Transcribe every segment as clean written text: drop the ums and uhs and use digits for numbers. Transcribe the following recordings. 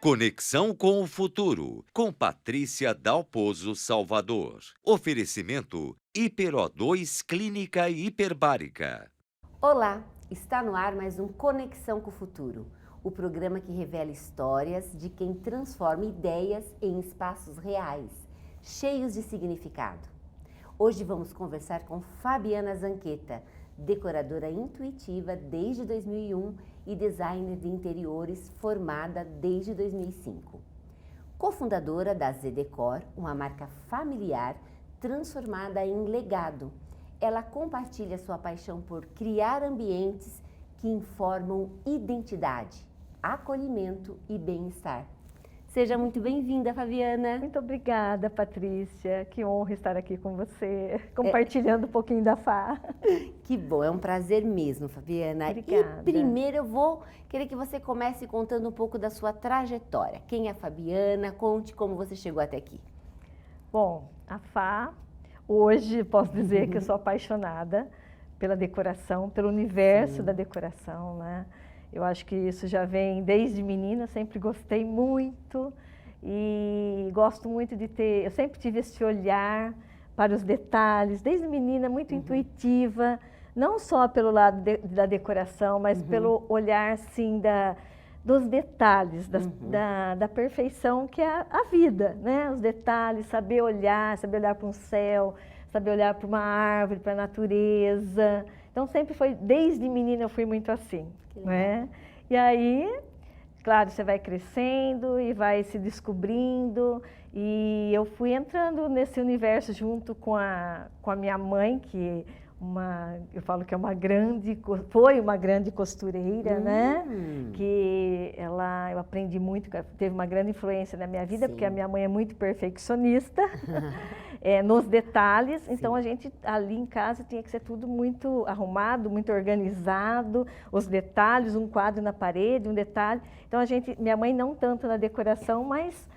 Conexão com o Futuro, com Patrícia Dalpozo Salvador. Oferecimento Hiper-O2 Clínica Hiperbárica. Olá, está no ar mais um Conexão com o Futuro, o programa que revela histórias de quem transforma ideias em espaços reais, cheios de significado. Hoje vamos conversar com Fabiana Zanqueta, decoradora intuitiva desde 2001 e designer de interiores formada desde 2005. Cofundadora da Z-Decor, uma marca familiar transformada em legado. Ela compartilha sua paixão por criar ambientes que informam identidade, acolhimento e bem-estar. Seja muito bem-vinda, Fabiana. Muito obrigada, Patrícia. Que honra estar aqui com você, compartilhando um pouquinho da Fá. Que bom, é um prazer mesmo, Fabiana. Obrigada. E primeiro eu vou querer que você comece contando um pouco da sua trajetória. Quem é a Fabiana? Conte como você chegou até aqui. Bom, a Fá, hoje posso dizer que eu sou apaixonada pela decoração, pelo universo da decoração, né? Eu acho que isso já vem desde menina, sempre gostei muito e gosto muito de ter, eu sempre tive esse olhar para os detalhes, desde menina, muito intuitiva, não só pelo lado da decoração, mas pelo olhar, sim, dos detalhes, da perfeição que é a vida, né? Os detalhes, saber olhar para um céu, saber olhar para uma árvore, para a natureza. Então, sempre foi, desde menina eu fui muito assim, né? E aí, claro, você vai crescendo e vai se descobrindo. E eu fui entrando nesse universo junto com a minha mãe, que eu falo que é foi uma grande costureira, né? Que eu aprendi muito, teve uma grande influência na minha vida, porque a minha mãe é muito perfeccionista. Nos detalhes, então a gente ali em casa tinha que ser tudo muito arrumado, muito organizado, os detalhes, um quadro na parede, um detalhe. Então minha mãe não tanto na decoração, mas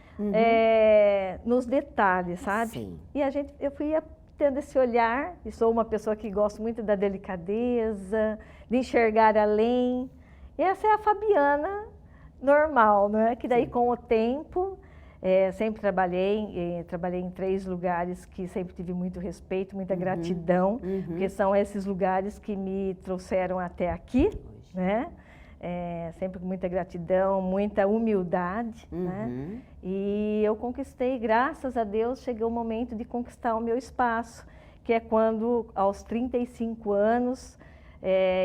nos detalhes, sabe? Sim. E eu fui tendo esse olhar, e sou uma pessoa que gosto muito da delicadeza, de enxergar além. E essa é a Fabiana normal, né? Que daí com o tempo sempre trabalhei em 3 lugares que sempre tive muito respeito, muita gratidão, porque são esses lugares que me trouxeram até aqui, né? Sempre com muita gratidão, muita humildade, né? E eu conquistei, graças a Deus, chegou o momento de conquistar o meu espaço, que é quando, aos 35 anos,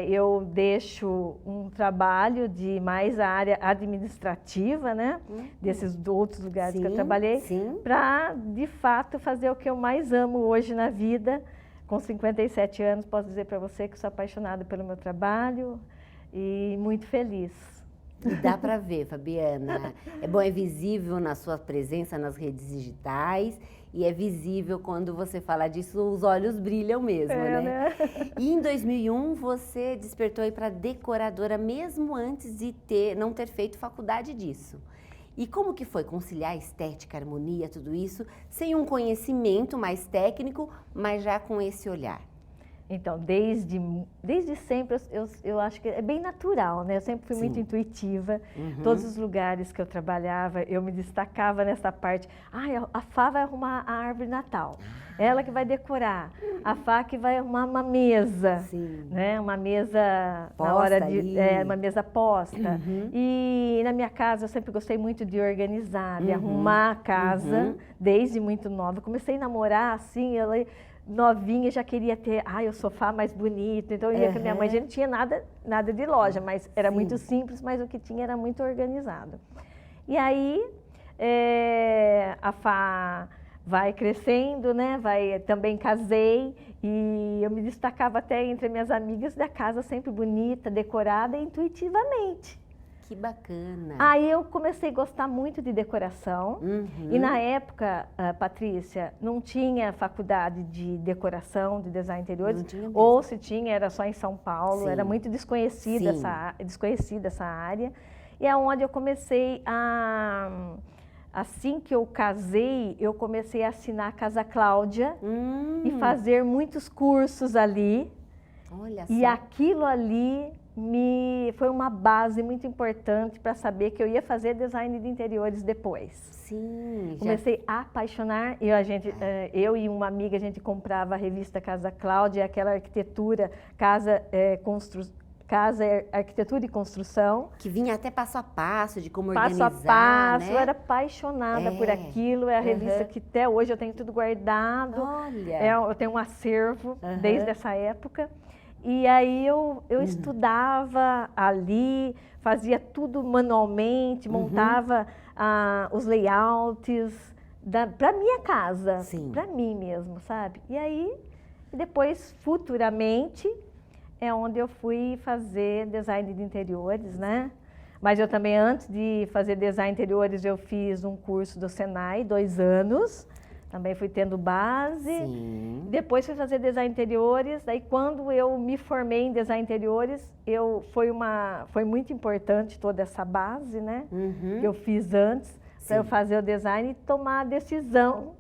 eu deixo um trabalho de mais a área administrativa, né? Desses outros lugares que eu trabalhei, para, de fato, fazer o que eu mais amo hoje na vida. Com 57 anos, posso dizer para você que sou apaixonada pelo meu trabalho e muito feliz. E dá para ver, Fabiana. É visível na sua presença nas redes digitais e é visível quando você fala disso, os olhos brilham mesmo, né? E em 2001 você despertou aí para decoradora mesmo antes de não ter feito faculdade disso. E como que foi conciliar estética, harmonia, tudo isso, sem um conhecimento mais técnico, mas já com esse olhar? Então, desde sempre, eu acho que é bem natural, né? Eu sempre fui muito intuitiva. Todos os lugares que eu trabalhava, eu me destacava nessa parte. A Fá vai arrumar a árvore Natal. Ela que vai decorar. A Fá que vai arrumar uma mesa, né? Uma mesa posta na hora uma mesa posta. E na minha casa eu sempre gostei muito de organizar, de arrumar a casa, desde muito nova. Eu comecei a namorar assim, ela novinha, já queria ter o sofá mais bonito, então eu ia com a minha mãe, a gente não tinha nada de loja, mas era muito simples, mas o que tinha era muito organizado. E aí, a Fá vai crescendo, né? Também casei e eu me destacava até entre minhas amigas da casa, sempre bonita, decorada intuitivamente. Que bacana! Aí eu comecei a gostar muito de decoração e na época, Patrícia, não tinha faculdade de decoração, de design interiores, ou se tinha, era só em São Paulo, era muito desconhecida essa área. E é onde eu comecei assim que eu casei, eu comecei a assinar a Casa Cláudia e fazer muitos cursos ali. Olha só. E aquilo ali foi uma base muito importante para saber que eu ia fazer design de interiores depois. Sim. Comecei a apaixonar e eu e uma amiga, a gente comprava a revista Casa Cláudia, aquela arquitetura, Arquitetura e Construção. Que vinha até passo a passo de como Passo organizar, a passo, né? eu era apaixonada por aquilo, é a revista que até hoje eu tenho tudo guardado. Olha! Eu tenho um acervo desde essa época. E aí eu estudava ali, fazia tudo manualmente, montava os layouts para minha casa, para mim mesmo, sabe? E aí, depois, futuramente, é onde eu fui fazer design de interiores, né? Mas eu também, antes de fazer design de interiores, eu fiz um curso do Senai, 2 anos. Também fui tendo base. Sim. Depois fui fazer design de interiores. Daí, quando eu me formei em design de interiores, foi muito importante toda essa base, né? Que eu fiz antes, para eu fazer o design e tomar a decisão,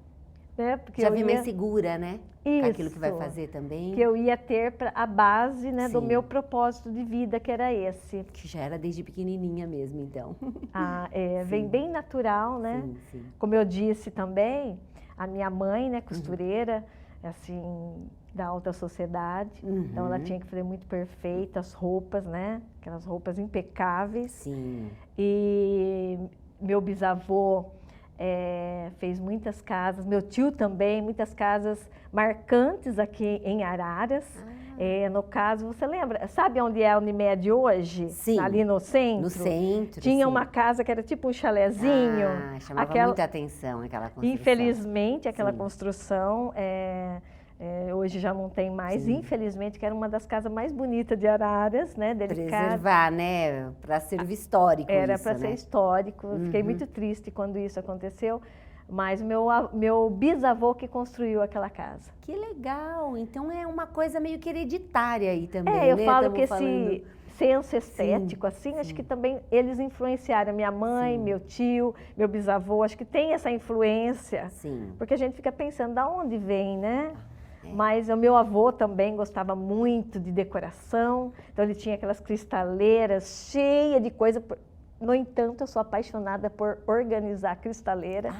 né? Porque já vi mais segura, né? Isso, aquilo que vai fazer também. Que eu ia ter a base, né, do meu propósito de vida, que era esse. Que já era desde pequenininha mesmo, então. Vem bem natural, né? Sim, sim. Como eu disse também, a minha mãe, né, costureira, assim, da alta sociedade. Então, ela tinha que fazer muito perfeita as roupas, né? Aquelas roupas impecáveis. Sim. E meu bisavô fez muitas casas, meu tio também, muitas casas marcantes aqui em Araras. No caso, você lembra? Sabe onde é a Unimed hoje? Sim. Ali no centro? No centro, tinha uma casa que era tipo um chalezinho. Chamava muita atenção aquela construção. Infelizmente, aquela construção hoje já não tem mais. Infelizmente, que era uma das casas mais bonitas de Araras, né? Preservar, né? Para ser histórico. Era para ser histórico. Fiquei muito triste quando isso aconteceu. Mas meu bisavô que construiu aquela casa. Que legal! Então é uma coisa meio que hereditária aí também, eu né? falo que esse senso estético, acho que também eles influenciaram. Minha mãe, meu tio, meu bisavô, acho que tem essa influência. Sim. Porque a gente fica pensando, da onde vem, né? Mas o meu avô também gostava muito de decoração. Então ele tinha aquelas cristaleiras cheias de coisa. No entanto, eu sou apaixonada por organizar cristaleira.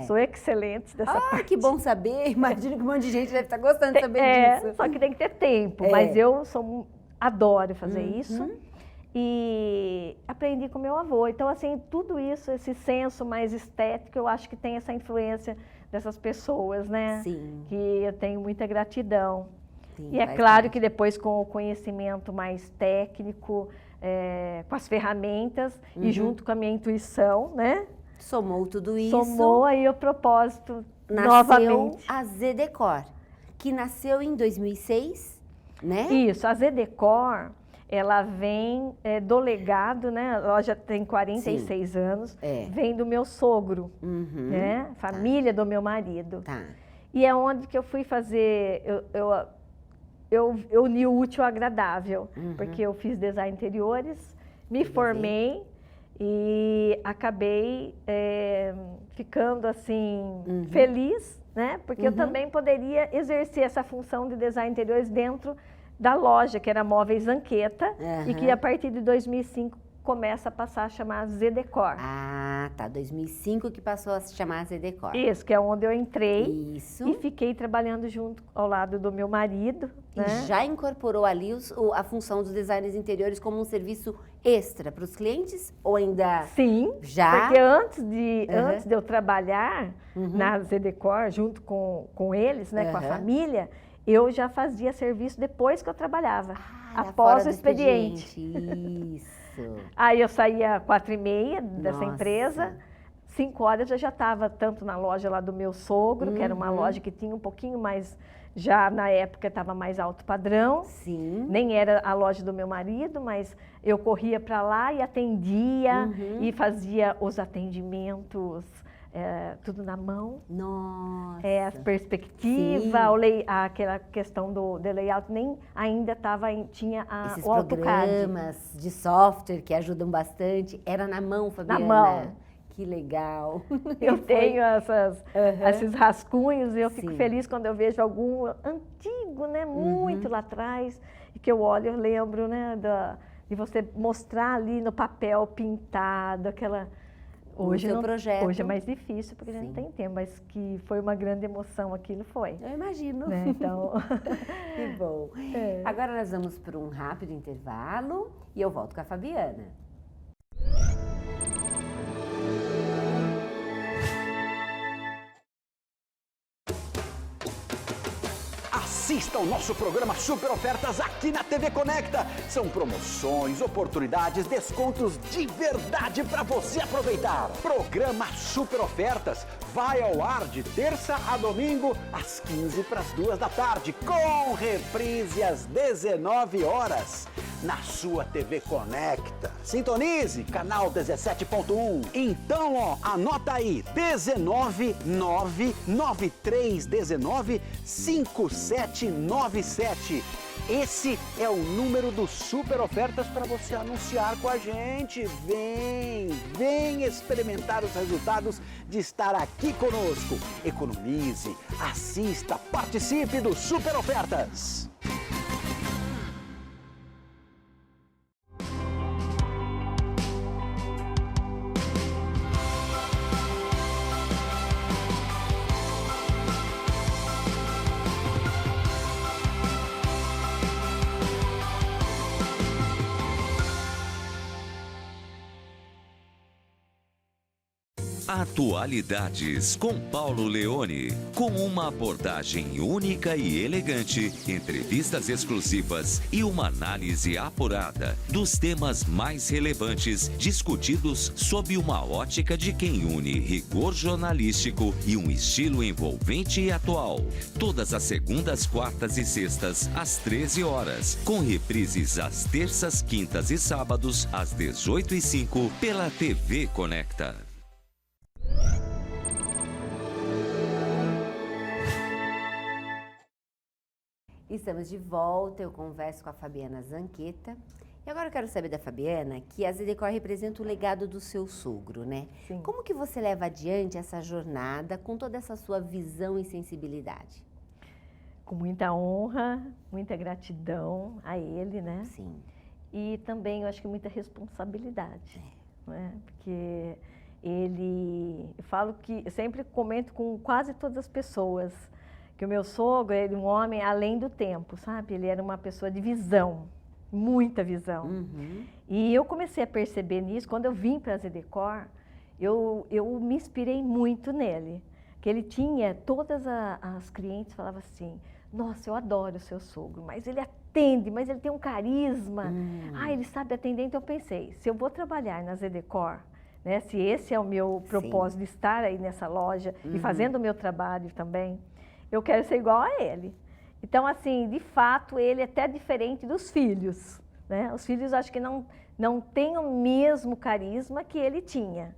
Sou excelente dessa parte. Que bom saber. Imagino que um monte de gente deve estar gostando de saber disso. Só que tem que ter tempo. Mas eu adoro fazer isso. E aprendi com meu avô. Então, assim, tudo isso, esse senso mais estético, eu acho que tem essa influência dessas pessoas, né? Sim. Que eu tenho muita gratidão. Sim, e é claro que depois, com o conhecimento mais técnico, com as ferramentas e junto com a minha intuição, né? Somou tudo isso. Somou aí o propósito novamente. Nasceu a Zedecor, que nasceu em 2006, né? Isso, a Zedecor, ela vem do legado, né? A loja tem 46 anos, vem do meu sogro, né? Família do meu marido. E é onde que eu fui fazer, eu uni o útil ao agradável, porque eu fiz design interiores, me formei e acabei ficando assim feliz, né? Porque eu também poderia exercer essa função de design interiores dentro da loja, que era Móveis Zanqueta, e que a partir de 2005 começa a passar a chamar Zedecor. 2005 que passou a se chamar Zedecor. Isso, que é onde eu entrei. Isso. E fiquei trabalhando junto ao lado do meu marido. E já incorporou ali a função dos designers interiores como um serviço extra para os clientes? Ou ainda... Sim, já? Porque antes de eu trabalhar na Zedecor, junto com eles, né, com a família, eu já fazia serviço depois que eu trabalhava, após o expediente. Isso. Aí eu saía 4h30 dessa empresa, 5 horas eu já estava tanto na loja lá do meu sogro, que era uma loja que tinha um pouquinho mais, já na época estava mais alto padrão. Sim. Nem era a loja do meu marido, mas eu corria para lá e atendia e fazia os atendimentos. Tudo na mão. Nossa! A perspectiva, aquela questão do layout, nem ainda tinha Esses o AutoCAD. programas de software que ajudam bastante, era na mão, Fabiana? Na mão. Que legal. Eu tenho esses rascunhos e eu fico feliz quando eu vejo algum antigo, né, muito lá atrás, e que eu olho, eu lembro, né, de você mostrar ali no papel pintado, aquela... Hoje, hoje é mais difícil, porque a gente não tem tempo, mas que foi uma grande emoção, aquilo foi. Eu imagino. Né? Então... Que bom. Agora nós vamos para um rápido intervalo e eu volto com a Fabiana. Assista ao nosso programa Super Ofertas aqui na TV Conecta. São promoções, oportunidades, descontos de verdade para você aproveitar. Programa Super Ofertas vai ao ar de terça a domingo às 15 para as 2 da tarde, com reprise às 19 horas. Na sua TV Conecta. Sintonize, canal 17.1. Então, ó, anota aí, 19993195797. Esse é o número do Super Ofertas para você anunciar com a gente. Vem experimentar os resultados de estar aqui conosco. Economize, assista, participe do Super Ofertas. Atualidades com Paulo Leone, com uma abordagem única e elegante, entrevistas exclusivas e uma análise apurada dos temas mais relevantes discutidos sob uma ótica de quem une rigor jornalístico e um estilo envolvente e atual. Todas as segundas, quartas e sextas, às 13 horas, com reprises às terças, quintas e sábados, às 18h05, pela TV Conecta. Estamos de volta, eu converso com a Fabiana Zanqueta. E agora eu quero saber da Fabiana que a Zedecor representa o legado do seu sogro, né? Sim. Como que você leva adiante essa jornada com toda essa sua visão e sensibilidade? Com muita honra, muita gratidão a ele, né? Sim. E também, eu acho que muita responsabilidade, né? Porque ele... Eu falo que... Eu sempre comento com quase todas as pessoas que o meu sogro era um homem além do tempo, sabe? Ele era uma pessoa de visão, muita visão. E eu comecei a perceber nisso, quando eu vim para a Zedecor, eu me inspirei muito nele. Que ele tinha, todas as clientes falavam assim, nossa, eu adoro o seu sogro, mas ele atende, mas ele tem um carisma. Ele sabe atender. Então eu pensei, se eu vou trabalhar na Zedecor, né, se esse é o meu propósito de estar aí nessa loja e fazendo o meu trabalho também, eu quero ser igual a ele. Então, assim, de fato, ele é até diferente dos filhos, né? Os filhos, acho que não têm o mesmo carisma que ele tinha.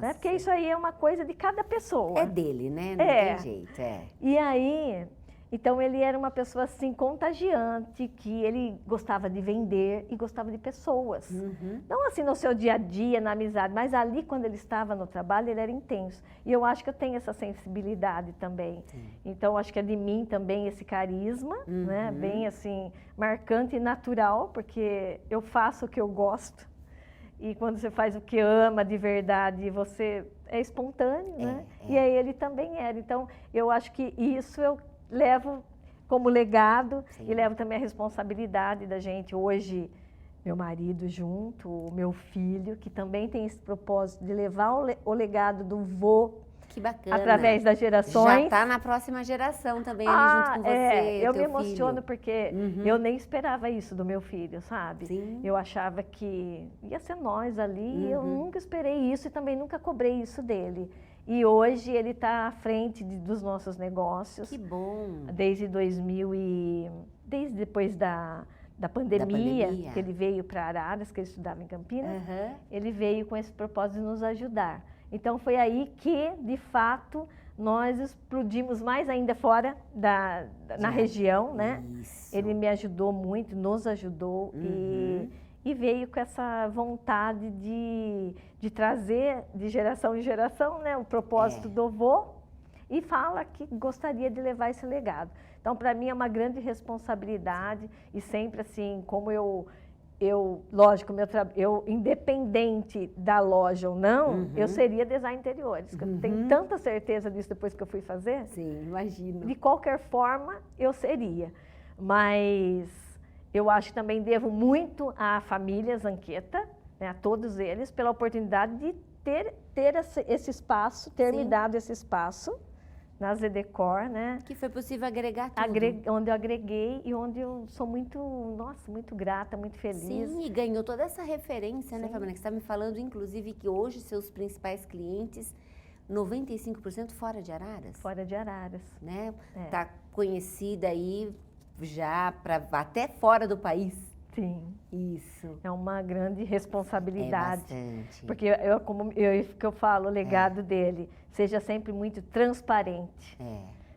Né? Porque isso aí é uma coisa de cada pessoa. É dele, né? Não tem jeito, E aí, então ele era uma pessoa assim contagiante, que ele gostava de vender e gostava de pessoas. Não assim no seu dia a dia, na amizade, mas ali quando ele estava no trabalho, ele era intenso. E eu acho que eu tenho essa sensibilidade também. Então, acho que é de mim também esse carisma, né? Bem assim, marcante e natural, porque eu faço o que eu gosto. E quando você faz o que ama de verdade, você é espontâneo, né? E aí ele também era. Então, eu acho que isso eu levo como legado e levo também a responsabilidade da gente. Hoje, meu marido junto, o meu filho, que também tem esse propósito de levar o legado do vô. Que bacana. Através das gerações. Já está na próxima geração também, ele junto com você, eu teu me emociono filho. Porque eu nem esperava isso do meu filho, sabe? Sim. Eu achava que ia ser nós ali, eu nunca esperei isso e também nunca cobrei isso dele. E hoje ele está à frente dos nossos negócios. Que bom. Desde depois da pandemia, que ele veio para Araras, que ele estudava em Campinas, ele veio com esse propósito de nos ajudar. Então foi aí que, de fato, nós explodimos mais ainda fora na região, né? Isso. Ele me ajudou muito, nos ajudou e veio com essa vontade de trazer de geração em geração, né, o propósito do vô, e fala que gostaria de levar esse legado. Então, para mim, é uma grande responsabilidade e sempre assim, como lógico, eu independente da loja ou não, eu seria design interiores. Eu tenho tanta certeza disso depois que eu fui fazer. Sim, imagino. De qualquer forma, eu seria. Mas eu acho que também devo muito à família Zanqueta, né, a todos eles, pela oportunidade de ter esse espaço, ter me dado esse espaço na Zedecor, né? Que foi possível agregar tudo. Onde eu agreguei e onde eu sou muito, nossa, muito grata, muito feliz. Sim, e ganhou toda essa referência, né, Fabiana? Que você está me falando, inclusive, que hoje seus principais clientes, 95% fora de Araras. Fora de Araras. Né? Tá conhecida aí já até fora do país. Sim. Isso. É uma grande responsabilidade. É bastante. Porque eu falo, o legado dele, seja sempre muito transparente.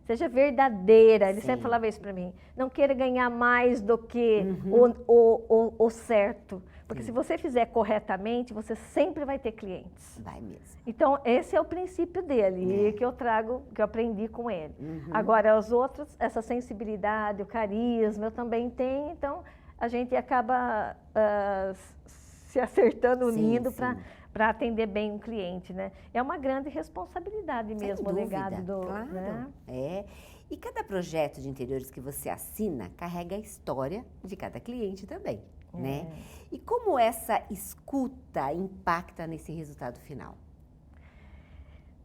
Seja verdadeira. Ele sempre falava isso para mim. Não queira ganhar mais do que o certo. Porque se você fizer corretamente, você sempre vai ter clientes. Vai mesmo. Então, esse é o princípio dele, que eu trago, que eu aprendi com ele. Agora, os outros, essa sensibilidade, o carisma, eu também tenho. Então, a gente acaba se acertando, unindo para atender bem um cliente, né? É uma grande responsabilidade mesmo, o legado do... Claro, né? E cada projeto de interiores que você assina carrega a história de cada cliente também, né? E como essa escuta impacta nesse resultado final?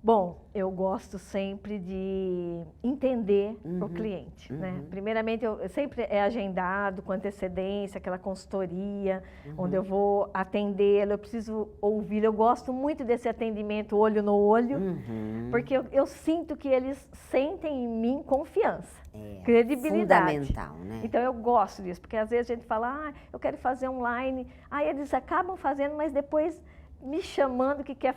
Bom, eu gosto sempre de entender o cliente, né? Primeiramente, eu sempre é agendado com antecedência, aquela consultoria, onde eu vou atendê-lo, eu preciso ouvir. Eu gosto muito desse atendimento olho no olho, porque eu sinto que eles sentem em mim confiança, credibilidade. Fundamental, né? Então, eu gosto disso, porque às vezes a gente fala, eu quero fazer online, aí eles acabam fazendo, mas depois me chamando que quer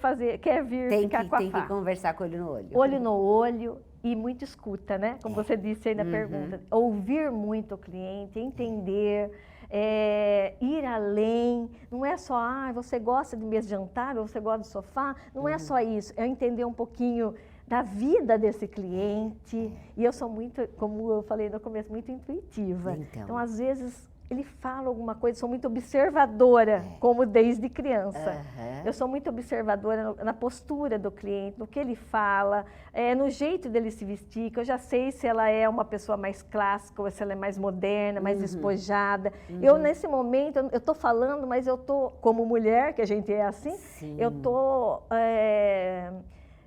vir ficar com a Tem que conversar com olho no olho. Olho no olho e muito escuta, né? Como você disse aí na pergunta. Ouvir muito o cliente, entender, ir além. Não é só, você gosta de mesa de jantar ou você gosta de sofá. Não é só isso. É entender um pouquinho da vida desse cliente. E eu sou muito, como eu falei no começo, muito intuitiva. Então às vezes... ele fala alguma coisa, sou muito observadora, como desde criança. Eu sou muito observadora na postura do cliente, no que ele fala, no jeito dele se vestir, que eu já sei se ela é uma pessoa mais clássica ou se ela é mais moderna, mais despojada. Eu, nesse momento, eu estou falando, mas eu estou, como mulher, que a gente é assim, eu estou...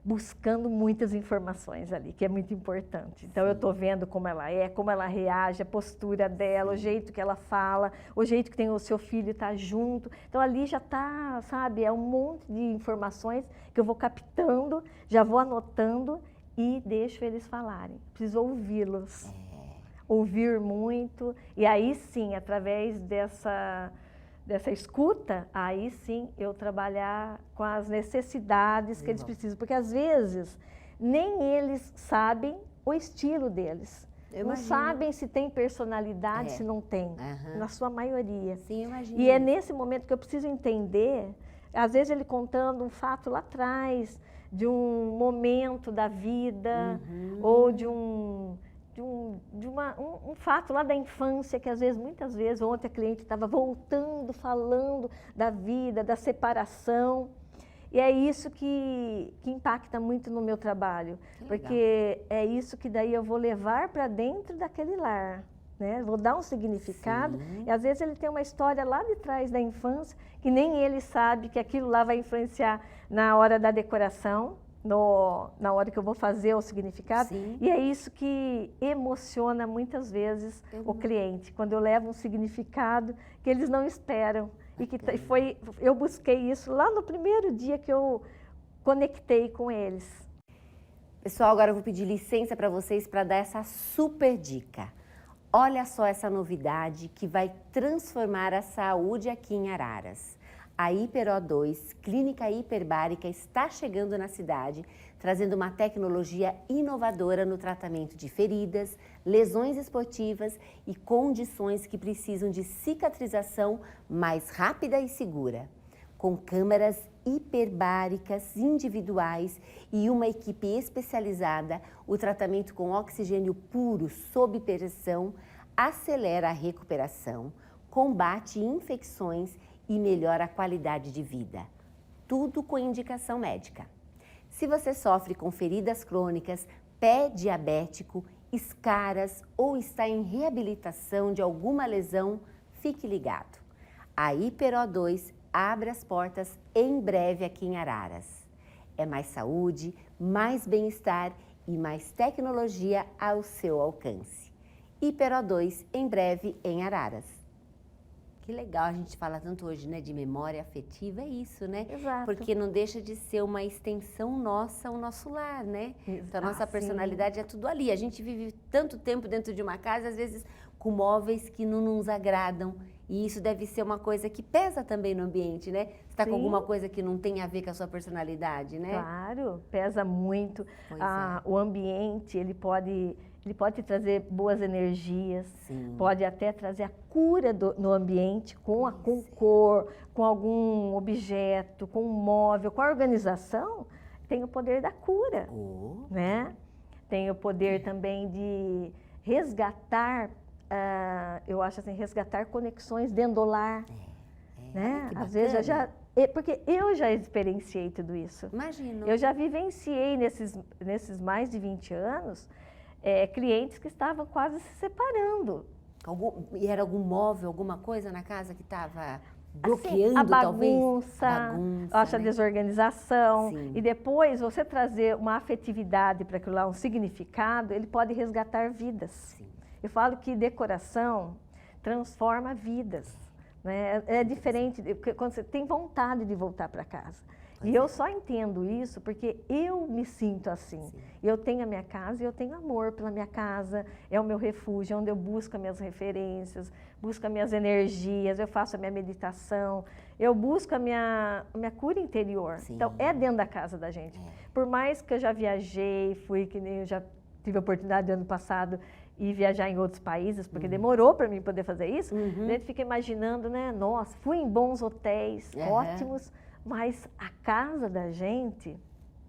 buscando muitas informações ali, que é muito importante. Então, eu estou vendo como ela reage, a postura dela, o jeito que ela fala, o jeito que tem o seu filho estar junto. Então, ali já está, sabe, é um monte de informações que eu vou captando, já vou anotando e deixo eles falarem. Preciso ouvi-los, ouvir muito. E aí, sim, através dessa escuta, aí sim eu trabalhar com as necessidades que eles precisam. Porque às vezes nem eles sabem o estilo deles. Não sabem se tem personalidade, se não tem, na sua maioria. Sim, imagino. E é nesse momento que eu preciso entender, às vezes ele contando um fato lá atrás, de um momento da vida, ou de um fato lá da infância, que às vezes, muitas vezes, ontem a cliente estava voltando, falando da vida, da separação. E é isso que impacta muito no meu trabalho, porque é isso que daí eu vou levar para dentro daquele lar, né? Vou dar um significado, e às vezes ele tem uma história lá de trás da infância, que nem ele sabe que aquilo lá vai influenciar na hora da decoração, na hora que eu vou fazer o significado. E é isso que emociona muitas vezes o cliente, quando eu levo um significado que eles não esperam. E que eu busquei isso lá no primeiro dia que eu conectei com eles. Pessoal, agora eu vou pedir licença para vocês para dar essa super dica. Olha só essa novidade que vai transformar a saúde aqui em Araras. A HiperO2, clínica hiperbárica, está chegando na cidade, trazendo uma tecnologia inovadora no tratamento de feridas, lesões esportivas e condições que precisam de cicatrização mais rápida e segura. Com câmaras hiperbáricas individuais e uma equipe especializada, o tratamento com oxigênio puro sob pressão acelera a recuperação, combate infecções e melhora a qualidade de vida. Tudo com indicação médica. Se você sofre com feridas crônicas, pé diabético, escaras ou está em reabilitação de alguma lesão, fique ligado. A HiperO2 abre as portas em breve aqui em Araras. É mais saúde, mais bem-estar e mais tecnologia ao seu alcance. HiperO2 em breve em Araras. Que legal a gente fala tanto hoje, né, de memória afetiva, é isso, né? Exato. Porque não deixa de ser uma extensão nossa, o nosso lar, né? Então, a nossa personalidade é tudo ali. A gente vive tanto tempo dentro de uma casa, às vezes com móveis que não nos agradam. E isso deve ser uma coisa que pesa também no ambiente, né? Você está com alguma coisa que não tem a ver com a sua personalidade, né? Claro, pesa muito. Pois O ambiente, ele pode trazer boas energias, Sim. pode até trazer a cura no ambiente com cor, com algum objeto, com um móvel, com a organização, tem o poder da cura, né? Tem o poder também de resgatar, eu acho assim, resgatar conexões dentro do lar, né? Às vezes porque eu já experienciei tudo isso. Imagino. Eu já vivenciei nesses mais de 20 anos, clientes que estavam quase se separando. E era algum móvel, alguma coisa na casa que estava bloqueando, a talvez? bagunça, a desorganização. Sim. E depois você trazer uma afetividade para aquilo lá, um significado, ele pode resgatar vidas. Sim. Eu falo que decoração transforma vidas. Né? É diferente quando você tem vontade de voltar para casa. E eu só entendo isso porque eu me sinto assim. Sim. Eu tenho a minha casa e eu tenho amor pela minha casa, é o meu refúgio, onde eu busco as minhas referências, busco as minhas energias, eu faço a minha meditação, eu busco a minha cura interior. Sim. Então, é dentro da casa da gente. Por mais que eu já viajei, eu já tive a oportunidade ano passado e viajar em outros países, porque demorou para mim poder fazer isso, a gente fica imaginando, né? Nossa, fui em bons hotéis, ótimos, mas a casa da gente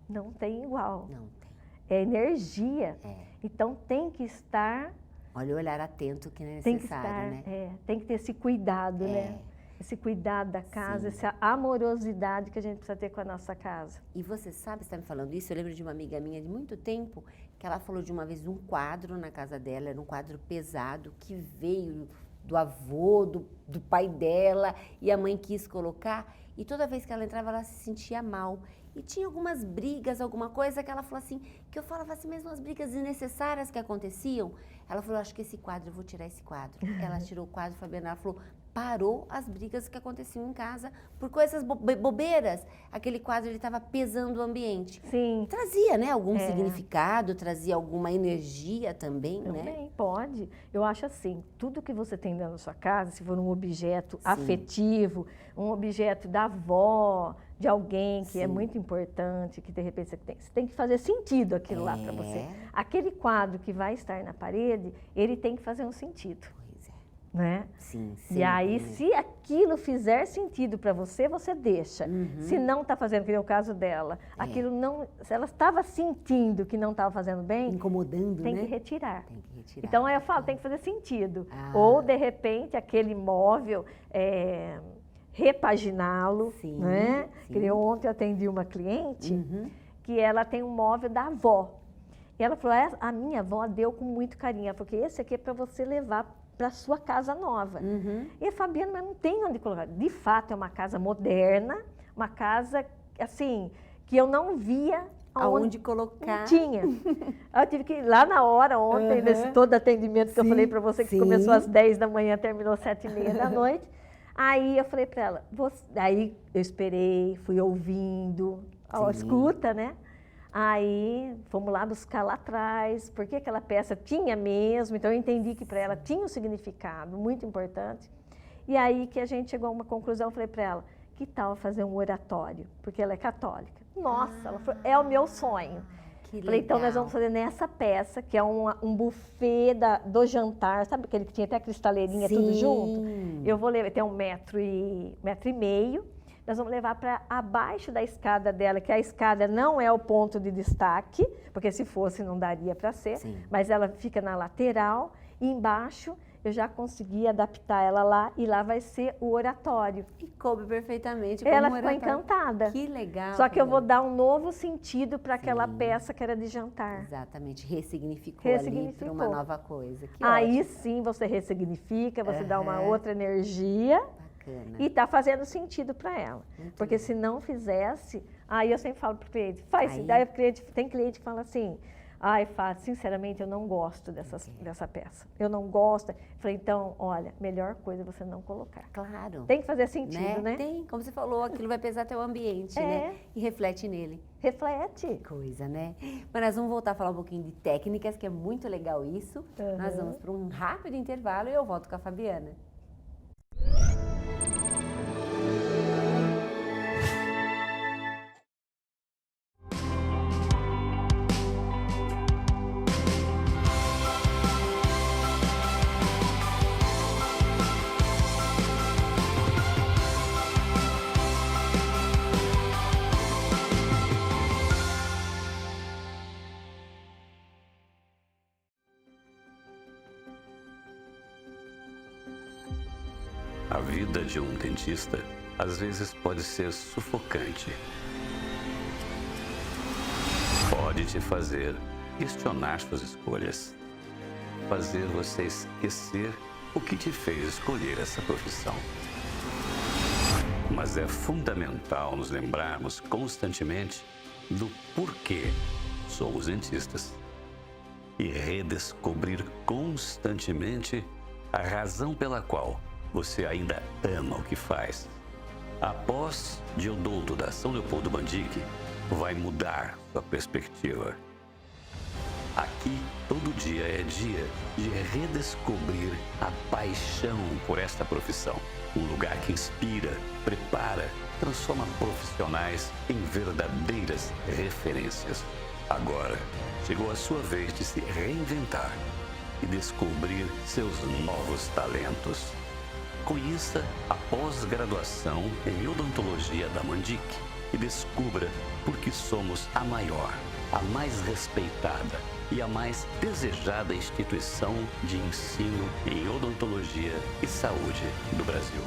não tem igual. Não tem. É energia. Então tem que estar... Olha o olhar atento que é necessário, tem que estar, né? Tem que ter esse cuidado, né? Esse cuidado da casa, essa amorosidade que a gente precisa ter com a nossa casa. E você sabe, você está me falando isso, eu lembro de uma amiga minha de muito tempo, que ela falou de uma vez um quadro na casa dela, era um quadro pesado, que veio do avô, do pai dela, e a mãe quis colocar, e toda vez que ela entrava, ela se sentia mal. E tinha algumas brigas, alguma coisa que ela falou assim, que eu falava assim, mesmo as brigas desnecessárias que aconteciam. Ela falou, acho que esse quadro, eu vou tirar esse quadro. Ela tirou o quadro, Fabiana, ela falou, parou as brigas que aconteciam em casa por coisas bobeiras. Aquele quadro, ele estava pesando o ambiente. Sim. Trazia, né, algum significado, trazia alguma energia também, né? Também pode. Eu acho assim, tudo que você tem dentro da sua casa, se for um objeto afetivo, um objeto da avó, de alguém que é muito importante, que de repente você tem que fazer sentido aquilo lá para você. Aquele quadro que vai estar na parede, ele tem que fazer um sentido. Pois é. Né? Sim, E aí, se aquilo fizer sentido para você, você deixa. Se não está fazendo, que é o caso dela, aquilo não, se ela estava sentindo que não estava fazendo bem, incomodando, tem né? que retirar. Tem que retirar. Então, aí eu falo, tem que fazer sentido. Ou, de repente, aquele móvel, repaginá-lo, né? Que ontem eu atendi uma cliente que ela tem um móvel da avó. E ela falou, a minha avó deu com muito carinho, porque esse aqui é para você levar para sua casa nova. E a Fabiana, mas não tem onde colocar. De fato, é uma casa moderna, uma casa, assim, que eu não via aonde colocar. Não tinha. Eu tive que ir lá na hora, ontem, nesse todo atendimento que eu falei para você, que começou às 10 da manhã, terminou às 7h30 da noite. Aí eu falei para ela, aí eu esperei, fui ouvindo, a escuta, né? Aí fomos lá buscar lá atrás, porque aquela peça tinha mesmo, então eu entendi que para ela tinha um significado muito importante. E aí que a gente chegou a uma conclusão, eu falei para ela, que tal fazer um oratório? Porque ela é católica. Nossa, ela falou, é o meu sonho. Que Falei, então nós legal. vamos fazer nessa peça, que é um buffet do jantar, sabe aquele que tinha até a cristaleirinha, tudo junto? Eu vou levar, tem 1,5 m, nós vamos levar para abaixo da escada dela, que a escada não é o ponto de destaque, porque se fosse não daria para ser, Sim. mas ela fica na lateral, e embaixo eu já consegui adaptar ela lá, e lá vai ser o oratório. E coube perfeitamente como Ela ficou oratório. encantada. Que legal. Só que eu vou Fabiana. dar um novo sentido para aquela Sim. peça que era de jantar. Exatamente, ressignificou ali para Ressignificou. uma nova coisa. Que Aí ótimo. sim você ressignifica, você dá uma Aham. outra energia Bacana. e está fazendo sentido para ela. Muito Porque bom. se não fizesse, aí eu sempre falo para o cliente, faz sim. Aí- Daí tem cliente que fala assim, ai, Fá, sinceramente eu não gosto dessa peça. Eu não gosto. Eu falei, então, olha, melhor coisa é você não colocar. Claro. Tem que fazer sentido, né? Tem, como você falou, aquilo vai pesar até o ambiente, É. né? E reflete nele. Reflete. Coisa, né? Mas nós vamos voltar a falar um pouquinho de técnicas, que é muito legal isso. Uhum. Nós vamos para um rápido intervalo e eu volto com a Fabiana. A vida de um dentista às vezes pode ser sufocante. Pode te fazer questionar suas escolhas, fazer você esquecer o que te fez escolher essa profissão. Mas é fundamental nos lembrarmos constantemente do porquê somos dentistas e redescobrir constantemente a razão pela qual você ainda ama o que faz. A pós de odonto da São Leopoldo Mandic vai mudar sua perspectiva. Aqui, todo dia é dia de redescobrir a paixão por esta profissão. Um lugar que inspira, prepara, transforma profissionais em verdadeiras referências. Agora, chegou a sua vez de se reinventar e descobrir seus novos talentos. Conheça a pós-graduação em odontologia da Mandic e descubra por que somos a maior, a mais respeitada e a mais desejada instituição de ensino em odontologia e saúde do Brasil.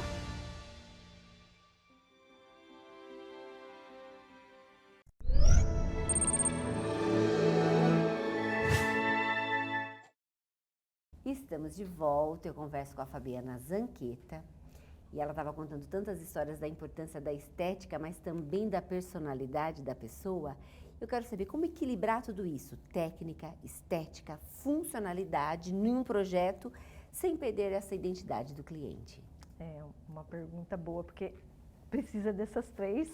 Estamos de volta, eu converso com a Fabiana Zanqueta e ela estava contando tantas histórias da importância da estética, mas também da personalidade da pessoa. Eu quero saber como equilibrar tudo isso, técnica, estética, funcionalidade, em um projeto, sem perder essa identidade do cliente. É uma pergunta boa, porque precisa dessas três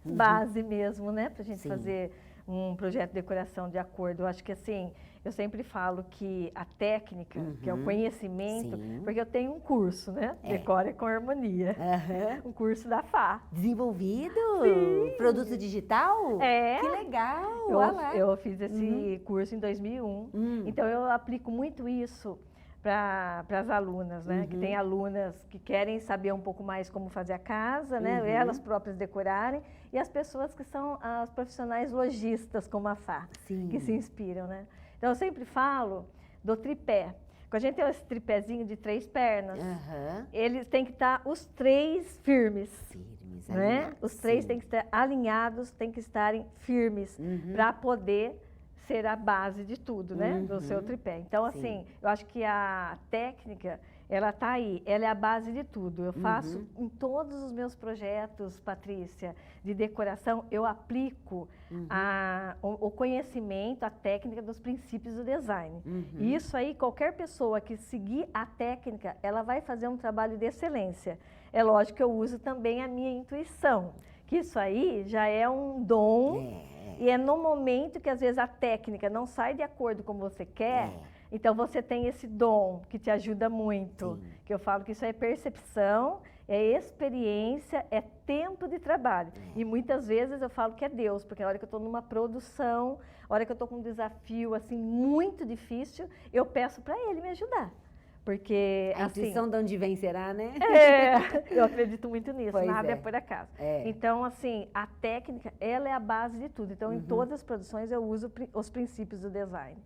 bases mesmo, né? Pra gente Sim. fazer um projeto de decoração de acordo. Eu acho que assim, eu sempre falo que a técnica, que é o conhecimento, Sim. porque eu tenho um curso, né? É. Decore com harmonia. Aham. Um curso da FA. Desenvolvido? Sim. Produto digital? É. Que legal! Olha lá. Eu fiz esse curso em 2001. Então, eu aplico muito isso para as alunas, né? Que tem alunas que querem saber um pouco mais como fazer a casa, né? Elas próprias decorarem. E as pessoas que são as profissionais lojistas, como a Fá, Sim. que se inspiram, né? Então, eu sempre falo do tripé. Quando a gente tem esse tripézinho de 3 pernas, Aham. eles têm que estar os 3 firmes. Firmes, Né? alinhados, Os 3 sim. têm que estar alinhados, têm que estarem firmes para poder ser a base de tudo, né? Do seu tripé. Então, assim, eu acho que a técnica, ela está aí, ela é a base de tudo. Eu faço em todos os meus projetos, Patrícia, de decoração, eu aplico o conhecimento, a técnica dos princípios do design. E isso aí, qualquer pessoa que seguir a técnica, ela vai fazer um trabalho de excelência. É lógico que eu uso também a minha intuição, que isso aí já é um dom. E é no momento que, às vezes, a técnica não sai de acordo com você quer, então você tem esse dom que te ajuda muito. Sim. Que eu falo que isso é percepção é experiência, é tempo de trabalho. E muitas vezes eu falo que é Deus, porque na hora que eu estou numa produção, na hora que eu estou com um desafio assim muito difícil, eu peço para Ele me ajudar. Porque, A intuição de onde vem será, né? Eu acredito muito nisso, Pois nada é é. por acaso. É. Então, assim, a técnica, ela é a base de tudo. Então, em todas as produções eu uso os princípios do design,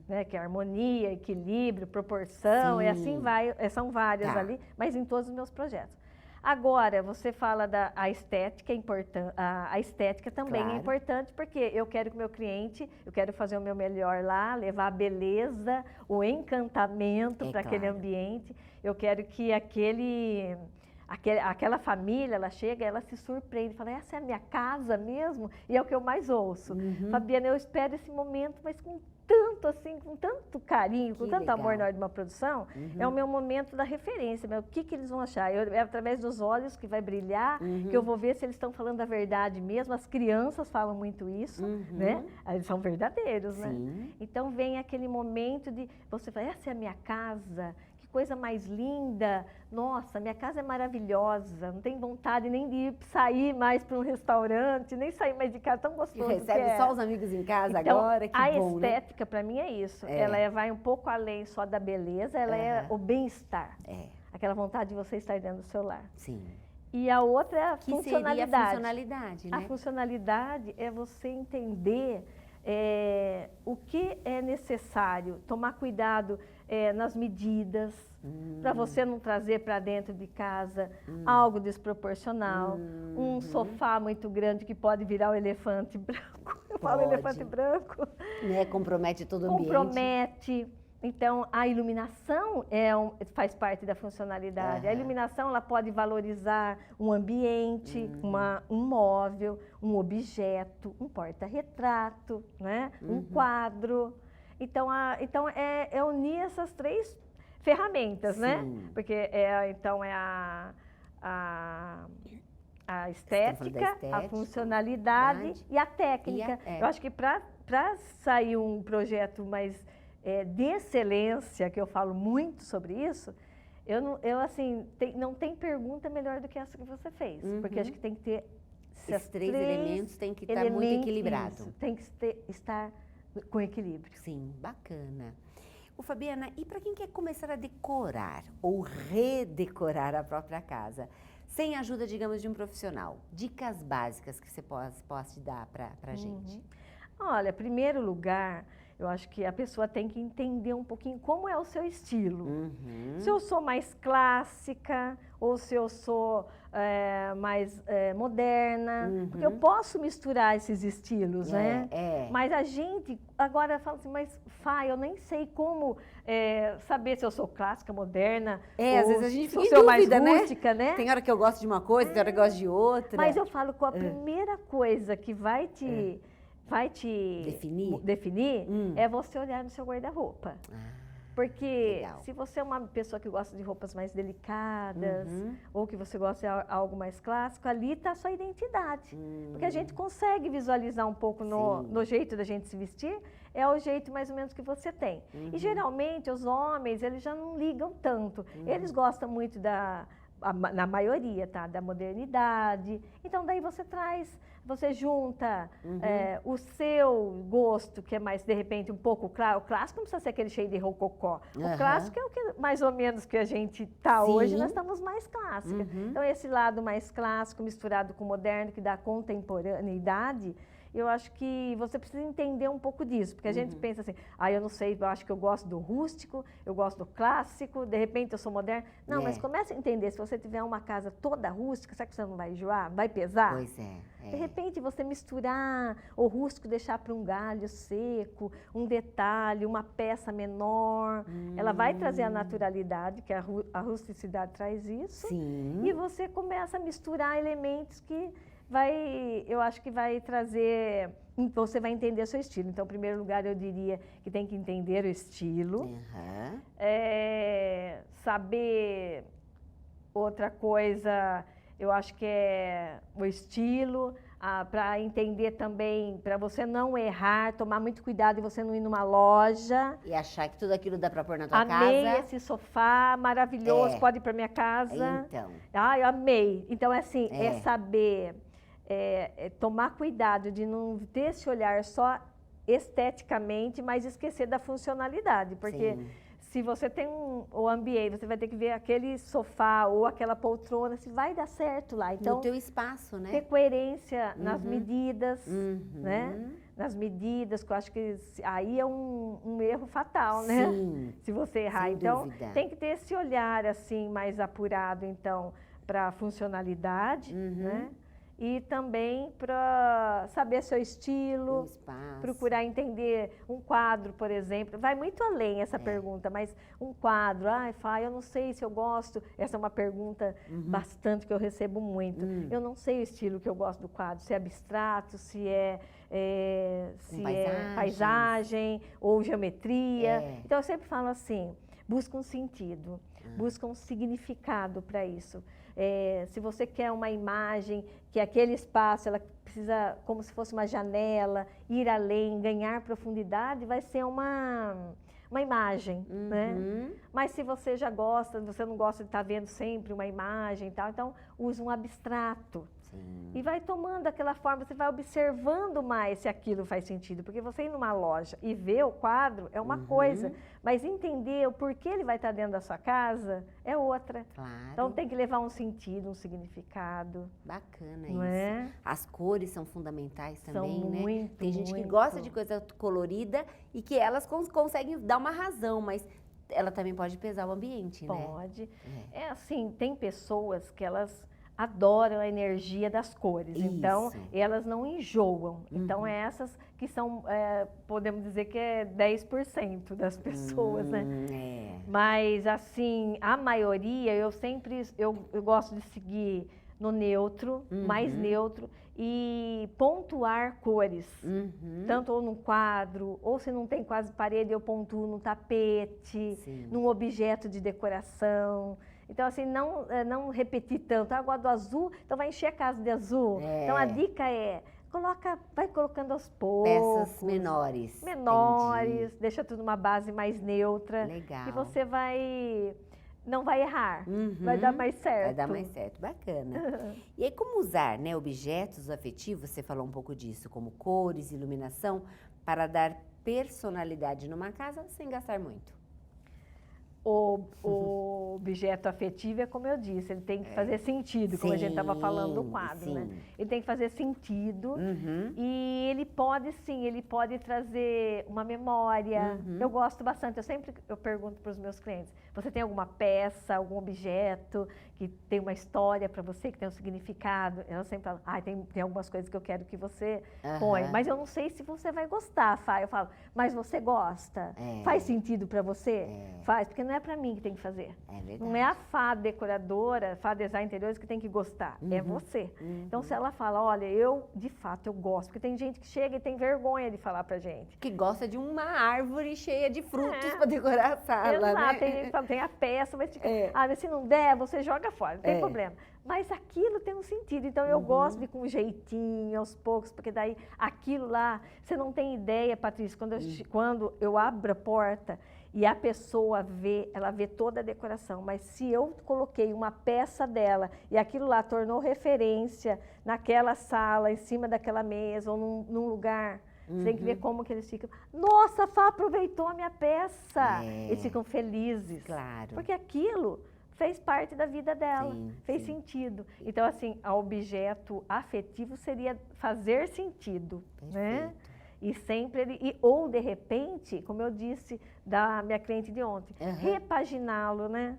né? Que é harmonia, equilíbrio, proporção, e assim vai, são várias Tá. ali, mas em todos os meus projetos. Agora, você fala da a estética, é importante, a estética também Claro. é importante, porque eu quero que o meu cliente, eu quero fazer o meu melhor lá, levar a beleza, o encantamento para aquele claro. ambiente. Eu quero que aquela família, ela chega, ela se surpreende, fala, essa é a minha casa mesmo? E é o que eu mais ouço. Fabiana, eu espero esse momento, mas com tanto assim, com tanto carinho, com Que tanto legal. amor na hora de uma produção, é o meu momento da referência, o que eles vão achar? É através dos olhos que vai brilhar, que eu vou ver se eles estão falando a verdade mesmo. As crianças falam muito isso, né? Eles são verdadeiros, né? Sim. Então vem aquele momento de você falar, essa é a minha casa, que coisa mais linda, nossa, minha casa é maravilhosa, não tem vontade nem de sair mais para um restaurante, nem sair mais de casa, tão E gostoso recebe que é. só os amigos em casa Então, agora, que a bom, né? estética para mim é isso. É. Ela vai um pouco além só da beleza, ela é o bem-estar. É, Aquela vontade de você estar dentro do seu lar. sim. E a outra é a Que funcionalidade. seria a funcionalidade, A né? funcionalidade é você entender o que é necessário, tomar cuidado nas medidas, para você não trazer para dentro de casa algo desproporcional, um sofá muito grande que pode virar o elefante branco. Eu falo Pode. elefante branco. Né? Compromete todo o ambiente. Compromete. Então, a iluminação faz parte da funcionalidade. A iluminação ela pode valorizar um ambiente, um móvel, um objeto, um porta-retrato, né? Um quadro. Então, é unir essas três ferramentas, né? Sim. Porque a estética, estética, a funcionalidade e a técnica. E Eu acho que para sair um projeto mais de excelência, que eu falo muito sobre isso, não tem pergunta melhor do que essa que você fez. Porque acho que tem que ter Esses três elementos têm que estar muito equilibrados. isso, tem que estar com equilíbrio. Sim, bacana. Ô, Fabiana, e para quem quer começar a decorar ou redecorar a própria casa, sem a ajuda, digamos, de um profissional, dicas básicas que você possa dar para a gente? Olha, em primeiro lugar, eu acho que a pessoa tem que entender um pouquinho como é o seu estilo. Se eu sou mais clássica ou se eu sou mais moderna. Porque eu posso misturar esses estilos, né? Mas a gente agora fala assim, mas Fá, eu nem sei como saber se eu sou clássica, moderna, ou Às vezes a gente se eu fica em sou mais dúvida, né? rústica, né? Tem hora que eu gosto de uma coisa, tem hora que eu gosto de outra. Mas eu falo que a primeira coisa que vai te definir é você olhar no seu guarda-roupa. Porque legal. se você é uma pessoa que gosta de roupas mais delicadas, ou que você gosta de algo mais clássico, ali está a sua identidade. Porque a gente consegue visualizar um pouco no jeito da gente se vestir, é o jeito mais ou menos que você tem. E geralmente os homens, eles já não ligam tanto. Eles gostam muito na maioria, tá? Da modernidade. Então, daí você junta o seu gosto, que é mais, de repente, um pouco claro. O clássico não precisa ser aquele cheio de rococó. O clássico é o que, mais ou menos, que a gente está hoje, nós estamos mais clássica. Então, esse lado mais clássico, misturado com o moderno, que dá contemporaneidade, eu acho que você precisa entender um pouco disso, porque a gente pensa assim, eu não sei, eu acho que eu gosto do rústico, eu gosto do clássico, de repente eu sou moderna. Não, mas comece a entender, se você tiver uma casa toda rústica, será que você não vai enjoar? Vai pesar? Pois é. De repente você misturar o rústico, deixar para um galho seco, um detalhe, uma peça menor, ela vai trazer a naturalidade, que a rusticidade traz isso, e você começa a misturar elementos que eu acho que vai trazer, você vai entender o seu estilo. Então, em primeiro lugar, eu diria que tem que entender o estilo, saber outra coisa, eu acho que é o estilo, para entender também, para você não errar, tomar muito cuidado e você não ir numa loja. E achar que tudo aquilo dá para pôr na tua Amei casa. esse sofá, maravilhoso, pode ir para minha casa. Então. Ah, eu amei. Então, é assim, É. é saber tomar cuidado de não ter esse olhar só esteticamente, mas esquecer da funcionalidade, porque Sim. se você tem o ambiente, você vai ter que ver aquele sofá ou aquela poltrona, se vai dar certo lá. Então, no teu espaço, né? ter coerência nas medidas, Uhum. né? Nas medidas, que eu acho que aí é um erro fatal, né? Sim. Se você errar. Sem Então, dúvida. tem que ter esse olhar assim mais apurado, então, para a funcionalidade, né? E também para saber seu No estilo, espaço. procurar entender um quadro, por exemplo. Vai muito além essa pergunta, mas um quadro, eu não sei se eu gosto. Essa é uma pergunta bastante que eu recebo muito. Eu não sei o estilo que eu gosto do quadro, se é abstrato, se é paisagem ou geometria. Então eu sempre falo assim, busca um sentido, busca um significado para isso. Se você quer uma imagem, que aquele espaço ela precisa, como se fosse uma janela, ir além, ganhar profundidade, vai ser uma imagem, né? Mas se você já gosta, você não gosta de estar vendo sempre uma imagem e tal, então use um abstrato. Sim. E vai tomando aquela forma, você vai observando mais se aquilo faz sentido. Porque você ir numa loja e ver o quadro é uma coisa, mas entender o porquê ele vai estar dentro da sua casa é outra. Claro. Então tem que levar um sentido, um significado. Bacana Não isso. é? As cores são fundamentais também, São né? muito, Tem gente que muito. gosta de coisa colorida e que elas conseguem dar uma razão, mas ela também pode pesar o ambiente, né? Pode. É assim, tem pessoas que elas adoram a energia das cores, então Isso. elas não enjoam. Então essas que são, podemos dizer que é 10% das pessoas, né? Mas assim, a maioria eu gosto de seguir no neutro, mais neutro, e pontuar cores. Tanto ou num quadro, ou se não tem quase parede, eu pontuo no tapete, num objeto de decoração. Então, assim, não repetir tanto. Ah, eu gosto do azul, então vai encher a casa de azul. Então, a dica vai colocando aos poucos. Peças menores. Menores, deixa tudo numa base mais neutra. Legal. E você não vai errar, vai dar mais certo. Vai dar mais certo, bacana. E aí, como usar, né, objetos afetivos, você falou um pouco disso, como cores, iluminação, para dar personalidade numa casa sem gastar muito? O objeto afetivo é como eu disse, ele tem que fazer sentido, como a gente estava falando do quadro, né? Ele tem que fazer sentido e ele pode trazer uma memória. Eu gosto bastante, eu pergunto para os meus clientes, você tem alguma peça, algum objeto que tem uma história para você, que tem um significado? Elas sempre falam, tem algumas coisas que eu quero que você ponha, mas eu não sei se você vai gostar, Fá. Eu falo, mas você gosta? Faz sentido para você? Faz, porque não é para mim que tem que fazer. Não é a Fá decoradora, Fá design interiores que tem que gostar, é você. Então, se ela fala, olha, de fato eu gosto, porque tem gente que chega e tem vergonha de falar pra gente. Que gosta de uma árvore cheia de frutos para decorar a sala, Exato, né? tem a peça, mas mas se não der, você joga fora, não tem problema. Mas aquilo tem um sentido, então eu gosto de ir com um jeitinho, aos poucos, porque daí aquilo lá, você não tem ideia, Patrícia, quando eu abro a porta e a pessoa ela vê toda a decoração, mas se eu coloquei uma peça dela e aquilo lá tornou referência naquela sala, em cima daquela mesa ou num lugar, você tem que ver como que eles ficam. Nossa, a Fá aproveitou a minha peça. Eles ficam felizes. Claro. Porque aquilo fez parte da vida dela, fez sentido. Então, assim, o objeto afetivo seria fazer sentido, né? E sempre ou de repente, como eu disse da minha cliente de ontem, repaginá-lo, né?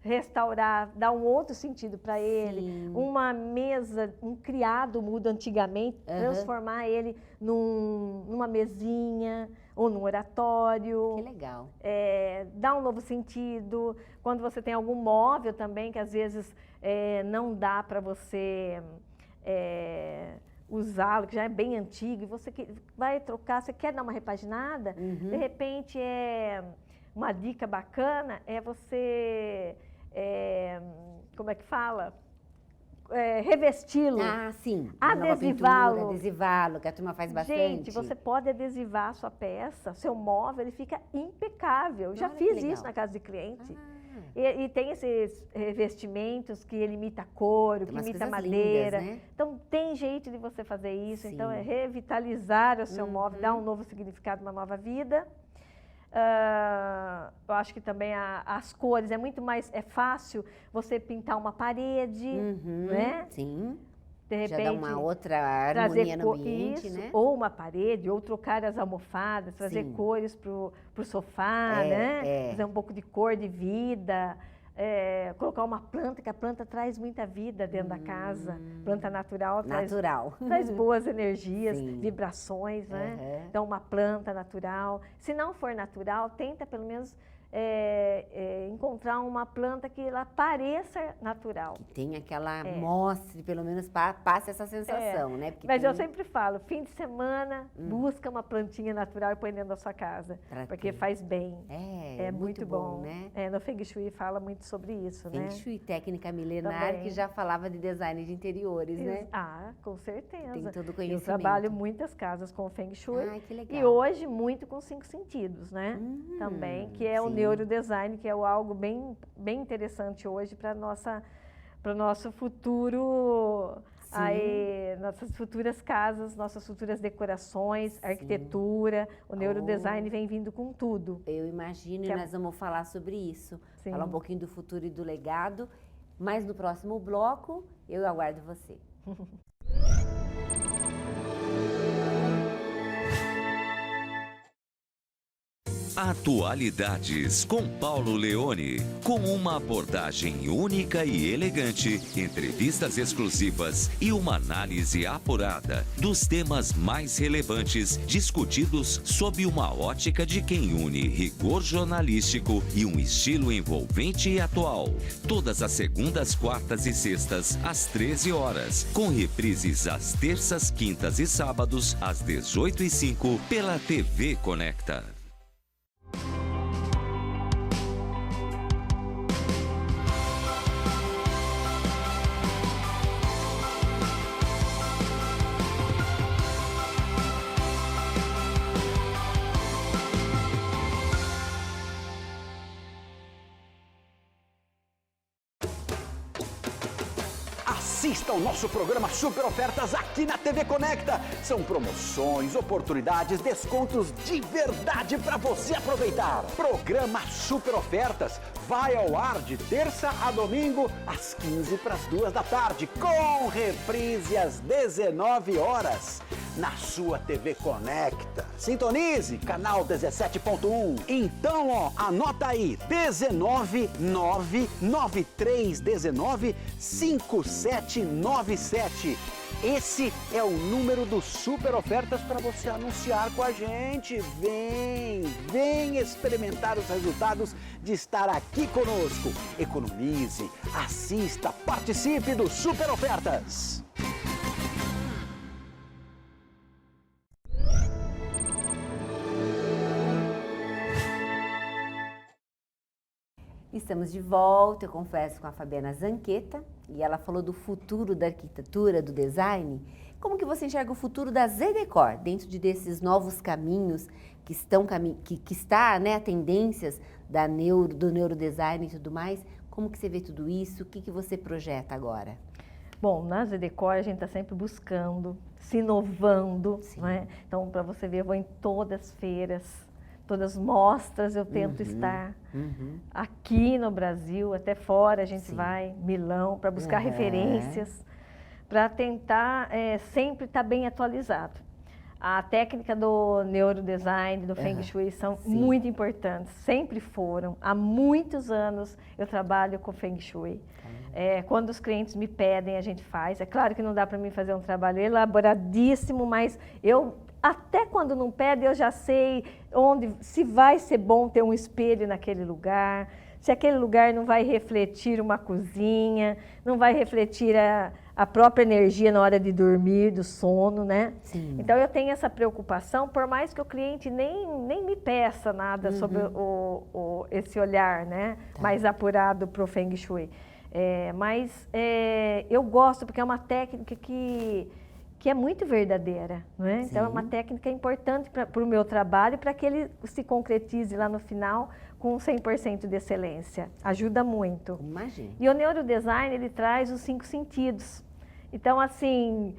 Restaurar, dar um outro sentido para ele. Uma mesa, um criado mudo antigamente, transformar ele numa mesinha ou num oratório. Que legal. Dar um novo sentido. Quando você tem algum móvel também, que às vezes não dá para você usá-lo, que já é bem antigo, e você vai trocar, você quer dar uma repaginada, de repente uma dica bacana é você, como é que fala? revesti-lo. Ah, sim. Adesivá-lo. Adesivá-lo, que a turma faz bastante. Gente, você pode adesivar a sua peça, seu móvel, ele fica impecável. Já Olha que fiz legal. isso na casa de cliente. Ah, E tem esses revestimentos que ele imita couro, tem que umas imita coisas madeira. lindas, né? Então, tem jeito de você fazer isso. Sim. Então, é revitalizar o seu móvel, dar um novo significado, uma nova vida. Eu acho que também as cores, é muito mais fácil você pintar uma parede, né? Sim. De repente, Já dá uma outra harmonia no ambiente, isso, né? ou uma parede, ou trocar as almofadas, trazer Sim. cores para o sofá, né? Fazer um pouco de cor, de vida. Colocar uma planta, que a planta traz muita vida dentro da casa. Planta natural traz boas energias, Sim. vibrações, né? Então, uma planta natural. Se não for natural, tenta pelo menos encontrar uma planta que ela pareça natural. Que tem aquela, mostre, pelo menos passe essa sensação, né? Porque Mas eu tem- sempre falo, fim de semana, busca uma plantinha natural e põe dentro da sua casa, Pra porque ter. faz bem. É muito bom, né? No Feng Shui fala muito sobre isso, né? Feng Shui, técnica milenar Também. que já falava de design de interiores, né? Com certeza. Tem todo o Eu conhecimento. trabalho muitas casas com Feng Shui. Ai, que legal. E hoje muito com 5 sentidos, né? Também, que é o sim. neurodesign, que é algo bem interessante hoje para o nosso futuro, aí, nossas futuras casas, nossas futuras decorações, arquitetura. O neurodesign vem vindo com tudo. Eu imagino, Que e é- nós vamos falar sobre isso. Sim. Falar um pouquinho do futuro e do legado. Mas no próximo bloco, eu aguardo você. Atualidades com Paulo Leone. Com uma abordagem única e elegante, entrevistas exclusivas e uma análise apurada dos temas mais relevantes discutidos sob uma ótica de quem une rigor jornalístico e um estilo envolvente e atual. Todas as segundas, quartas e sextas, às 13 horas. Com reprises às terças, quintas e sábados, às 18h05, pela TV Conecta. Assista ao nosso programa Super Ofertas aqui na TV Conecta. São promoções, oportunidades, descontos de verdade para você aproveitar. Programa Super Ofertas vai ao ar de terça a domingo às 15 para as 2 da tarde, com reprise às 19 horas. Na sua TV Conecta. Sintonize, canal 17.1. Então, anota aí, 19993195797. Esse é o número do Super Ofertas para você anunciar com a gente. Vem experimentar os resultados de estar aqui conosco. Economize, assista, participe do Super Ofertas. Estamos de volta, eu confesso, com a Fabiana Zanqueta, e ela falou do futuro da arquitetura, do design. Como que você enxerga o futuro da ZDecor dentro desses novos caminhos que está, né, tendências do neurodesign e tudo mais? Como que você vê tudo isso? O que você projeta agora? Bom, na ZDecor a gente está sempre buscando, se inovando, né? Então, para você ver, eu vou em todas as feiras, todas as mostras eu tento estar. Aqui no Brasil, até fora a gente vai, Milão, para buscar referências, para tentar sempre estar bem atualizado. A técnica do neurodesign, do Feng Shui são muito importantes, sempre foram. Há muitos anos eu trabalho com Feng Shui. Quando os clientes me pedem, a gente faz. É claro que não dá para mim fazer um trabalho elaboradíssimo, mas até quando não pede, eu já sei se vai ser bom ter um espelho naquele lugar, se aquele lugar não vai refletir uma cozinha, não vai refletir a própria energia na hora de dormir, do sono, né? Sim. Então, eu tenho essa preocupação, por mais que o cliente nem me peça nada sobre esse olhar, né? Mais apurado para o Feng Shui. Eu gosto porque é uma técnica que é muito verdadeira, não é? Então é uma técnica importante para o meu trabalho, para que ele se concretize lá no final com 100% de excelência. Ajuda muito. Imagina. E o neurodesign, ele traz os 5 sentidos. Então, assim,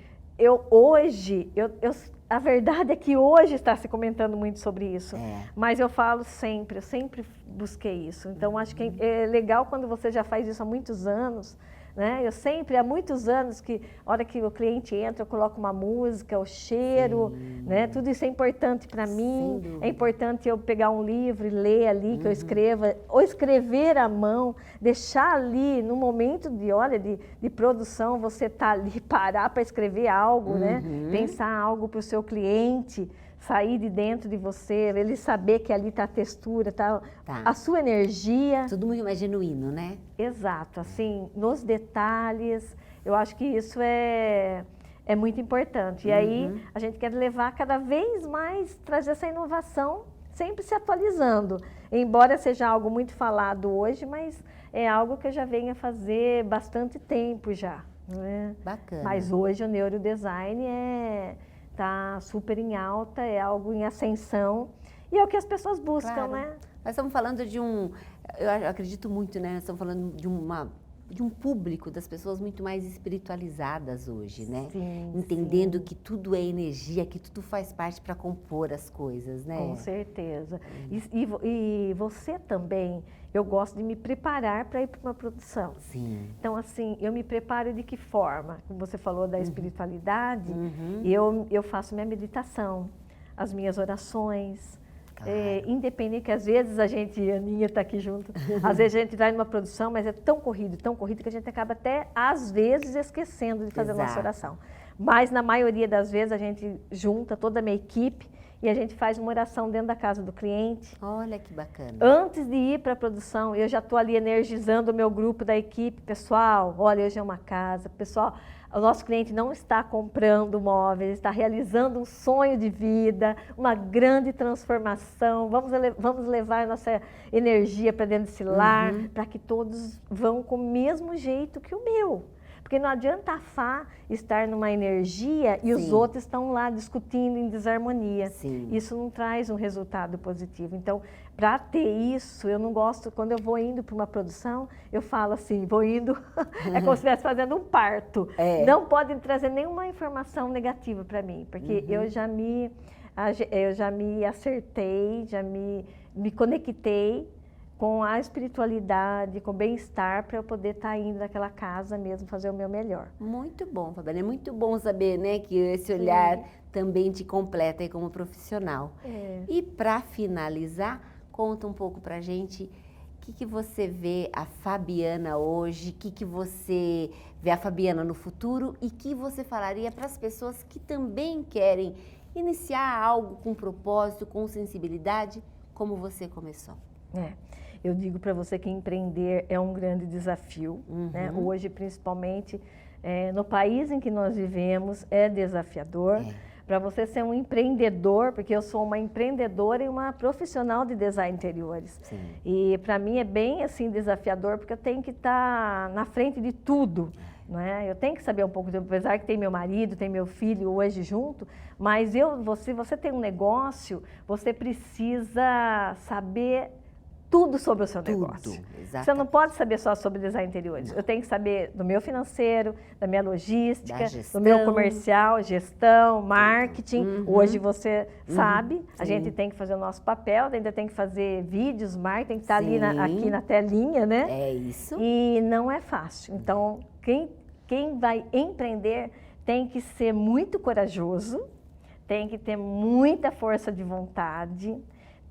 a verdade é que hoje está se comentando muito sobre isso, mas eu falo sempre, eu sempre busquei isso. Então, acho que é legal quando você já faz isso há muitos anos, né? Eu sempre, há muitos anos, que a hora que o cliente entra, eu coloco uma música, o cheiro, né? Tudo isso é importante para mim. É importante eu pegar um livro e ler ali, que eu escreva, ou escrever à mão, deixar ali, no momento de produção, você tá ali, parar para escrever algo, né? Pensar algo para o seu cliente, sair de dentro de você, ele saber que ali está a textura, tá a sua energia. Tudo muito mais genuíno, né? Exato, assim, nos detalhes, eu acho que isso é muito importante. E aí a gente quer levar cada vez mais, trazer essa inovação, sempre se atualizando. Embora seja algo muito falado hoje, mas é algo que eu já venho a fazer bastante tempo já. Não é? Bacana. Mas hoje o neurodesign está super em alta, é algo em ascensão, e é o que as pessoas buscam, né? Nós estamos falando de eu acredito muito, né? Nós estamos falando de um público, das pessoas muito mais espiritualizadas hoje, né? Sim, entendendo que tudo é energia, que tudo faz parte para compor as coisas, né? Com certeza. E você também, eu gosto de me preparar para ir para uma produção. Sim. Então, assim, eu me preparo de que forma? Como você falou da espiritualidade, eu faço minha meditação, as minhas orações. Independente que às vezes a Aninha está aqui junto, às vezes a gente vai numa produção, mas é tão corrido que a gente acaba até, às vezes, esquecendo de fazer a nossa oração. Mas, na maioria das vezes, a gente junta toda a minha equipe e a gente faz uma oração dentro da casa do cliente. Olha que bacana. Antes de ir para a produção, eu já estou ali energizando o meu grupo da equipe. Pessoal, olha, hoje é uma casa. Pessoal, o nosso cliente não está comprando móveis, está realizando um sonho de vida, uma grande transformação. Vamos levar a nossa energia para dentro desse lar, para que todos vão com o mesmo jeito que o meu. Porque não adianta a Fá estar numa energia e os outros estão lá discutindo em desarmonia. Sim. Isso não traz um resultado positivo. Então, para ter isso, eu não gosto, quando eu vou indo para uma produção, eu falo assim, vou indo, é como se estivesse fazendo um parto. Não pode trazer nenhuma informação negativa para mim, porque eu já me acertei, já me conectei com a espiritualidade, com o bem-estar, para eu poder estar indo naquela casa mesmo, fazer o meu melhor. Muito bom, Fabiana. É muito bom saber, né, que esse olhar também te completa aí como profissional. E para finalizar, conta um pouco pra gente o que você vê a Fabiana hoje, o que você vê a Fabiana no futuro e que você falaria para as pessoas que também querem iniciar algo com propósito, com sensibilidade, como você começou. Eu digo para você que empreender é um grande desafio, né? Hoje, principalmente, no país em que nós vivemos, é desafiador. Para você ser um empreendedor, porque eu sou uma empreendedora e uma profissional de design interiores. E para mim é bem assim desafiador, porque eu tenho que estar na frente de tudo. Né? Eu tenho que saber um pouco, apesar que tem meu marido, tem meu filho hoje junto, mas se você tem um negócio, você precisa saber tudo sobre o seu negócio. Exatamente. Você não pode saber só sobre design interiores. Não. Eu tenho que saber do meu financeiro, da minha logística, do meu comercial, gestão, marketing. Hoje você sabe, a gente tem que fazer o nosso papel, ainda tem que fazer vídeos, marketing, tem que estar ali aqui na telinha, né? É isso. E não é fácil. Então, quem vai empreender tem que ser muito corajoso, tem que ter muita força de vontade,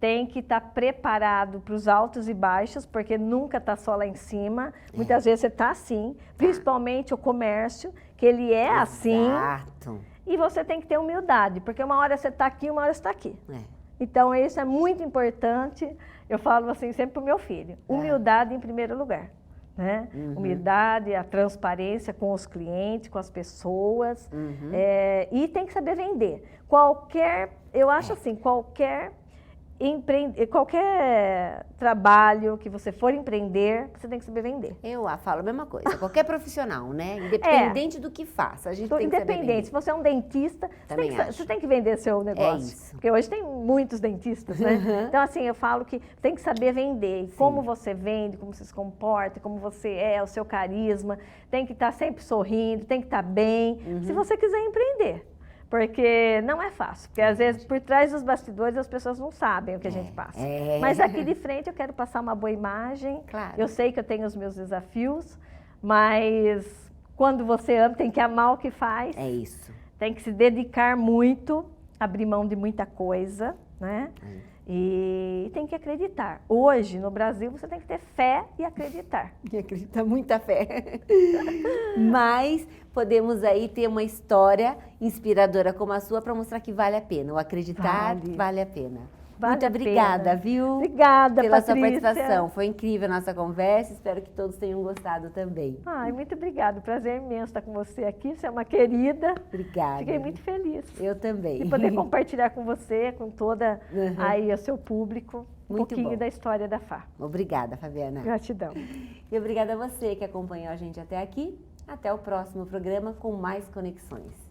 tem que estar preparado para os altos e baixos, porque nunca está só lá em cima. Muitas vezes você está assim, principalmente o comércio, que ele é assim. E você tem que ter humildade, porque uma hora você está aqui, uma hora você está aqui. Então, isso é muito importante. Eu falo assim sempre para o meu filho, humildade em primeiro lugar. Né? Humildade, a transparência com os clientes, com as pessoas. E tem que saber vender. Eu acho assim, qualquer qualquer trabalho que você for empreender, você tem que saber vender. Eu falo a mesma coisa, qualquer profissional, né? Independente do que faça, a gente tem que saber vender. Se você é um dentista, você tem que vender seu negócio. É isso. Porque hoje tem muitos dentistas, né? Então, assim, eu falo que tem que saber vender. Sim. Como você vende, como você se comporta, como você é, o seu carisma. Tem que estar sempre sorrindo, tem que estar bem, se você quiser empreender. Porque não é fácil, porque às vezes por trás dos bastidores as pessoas não sabem o que a gente passa. Mas aqui de frente eu quero passar uma boa imagem, Claro. Eu sei que eu tenho os meus desafios, mas quando você ama, tem que amar o que faz, É isso. tem que se dedicar muito, abrir mão de muita coisa, né? E tem que acreditar. Hoje, no Brasil, você tem que ter fé e acreditar. E acredita muita fé. Mas podemos aí ter uma história inspiradora como a sua para mostrar que vale a pena. O acreditar vale a pena. Vale Muito a obrigada, pena. viu? Obrigada, pela Patrícia. sua participação. Foi incrível a nossa conversa. Espero que todos tenham gostado também. Ai, muito obrigada. Prazer imenso estar com você aqui. Você é uma querida. Obrigada. Fiquei muito feliz. Eu também. E poder compartilhar com você, com toda aí o seu público, um Muito pouquinho bom. da história da FA. Obrigada, Fabiana. Gratidão. E obrigada a você que acompanhou a gente até aqui. Até o próximo programa com mais conexões.